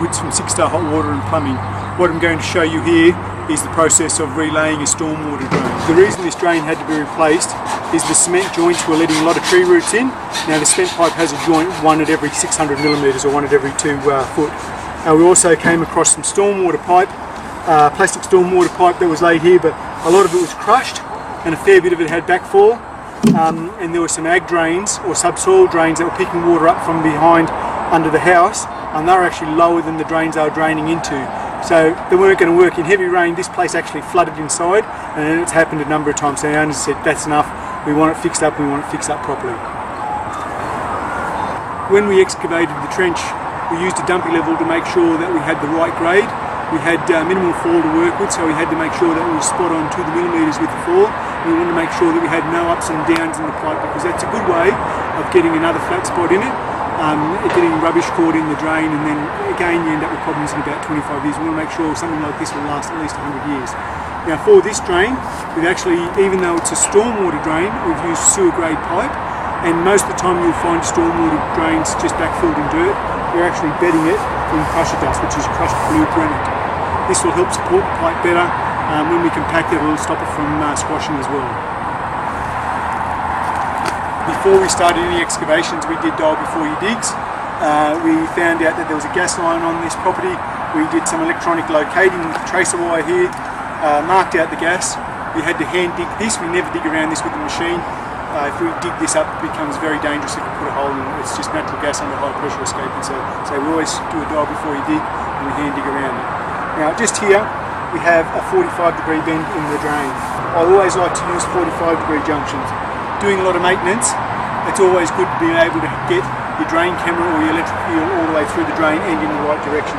Woods from 6-Star Hot Water and Plumbing. What I'm going to show you here is the process of relaying a stormwater drain. The reason this drain had to be replaced is the cement joints were letting a lot of tree roots in. Now the cement pipe has a joint, one at every 600 millimetres or one at every 2 foot. We also came across some stormwater pipe, plastic stormwater pipe that was laid here, but a lot of it was crushed and a fair bit of it had backfall. And there were some ag drains or subsoil drains that were picking water up from behind under the house, and they were actually lower than the drains they were draining into. So they weren't going to work. In heavy rain, this place actually flooded inside, and it's happened a number of times. So the owners said, that's enough, we want it fixed up, we want it fixed up properly. When we excavated the trench, we used a dumpy level to make sure that we had the right grade. We had minimal fall to work with, so we had to make sure that we were spot on to the millimetres with the fall. We wanted to make sure that we had no ups and downs in the pipe, because that's a good way of getting another flat spot in it. Getting rubbish caught in the drain, and then again you end up with problems in about 25 years. We want to make sure something like this will last at least 100 years. Now for this drain, we've actually, even though it's a stormwater drain, we've used sewer grade pipe, and most of the time you'll find stormwater drains just backfilled in dirt. We're actually bedding it in crusher dust, which is crushed blue granite. This will help support the pipe better. When we compact it, it'll stop it from squashing as well. Before we started any excavations, we did dial before you digs. We found out that there was a gas line on this property. We did some electronic locating with the tracer wire here, marked out the gas. We had to hand dig this. We never dig around this with the machine. If we dig this up, it becomes very dangerous if we put a hole in it. It's just natural gas under high pressure escaping. So we always do a dial before you dig, and we hand dig around it. Now just here, we have a 45-degree bend in the drain. I always like to use 45-degree junctions. Doing a lot of maintenance, it's always good to be able to get your drain camera or your electric eel all the way through the drain and in the right direction.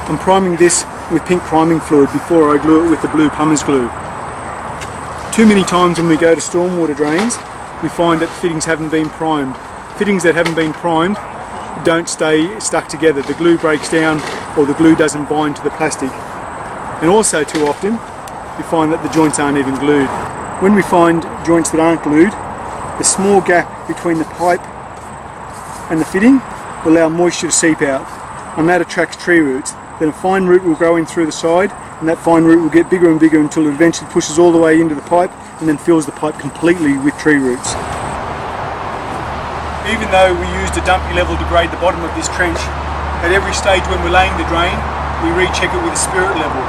I'm priming this with pink priming fluid before I glue it with the blue plumber's glue. Too many times when we go to stormwater drains, we find that the fittings haven't been primed. Fittings that haven't been primed don't stay stuck together. The glue breaks down or the glue doesn't bind to the plastic. And also too often, you find that the joints aren't even glued. When we find joints that aren't glued, the small gap between the pipe and the fitting will allow moisture to seep out, and that attracts tree roots. Then a fine root will grow in through the side, and that fine root will get bigger and bigger until it eventually pushes all the way into the pipe and then fills the pipe completely with tree roots. Even though we used a dumpy level to grade the bottom of this trench, at every stage when we're laying the drain, we recheck it with a spirit level.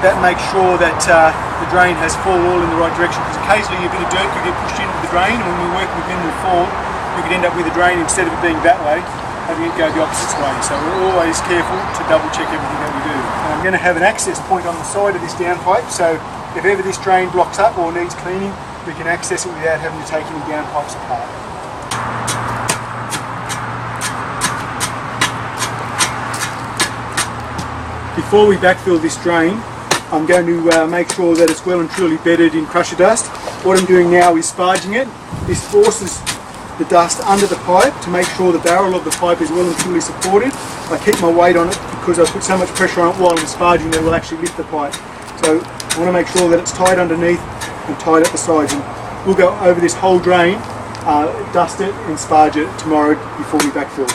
That makes sure that the drain has fall all in the right direction, because occasionally a bit of dirt could get pushed into the drain, and when we work with minimal fall, you could end up with a drain, instead of it being that way, having it go the opposite way. So we're always careful to double check everything that we do. And I'm going to have an access point on the side of this downpipe, so if ever this drain blocks up or needs cleaning, we can access it without having to take any downpipes apart. Before we backfill this drain, I'm going to make sure that it's well and truly bedded in crusher dust. What I'm doing now is sparging it. This forces the dust under the pipe to make sure the barrel of the pipe is well and truly supported. I keep my weight on it because I put so much pressure on it while I'm sparging that it will actually lift the pipe. So I want to make sure that it's tight underneath and tight at the sides. And we'll go over this whole drain, dust it and sparge it tomorrow before we backfill.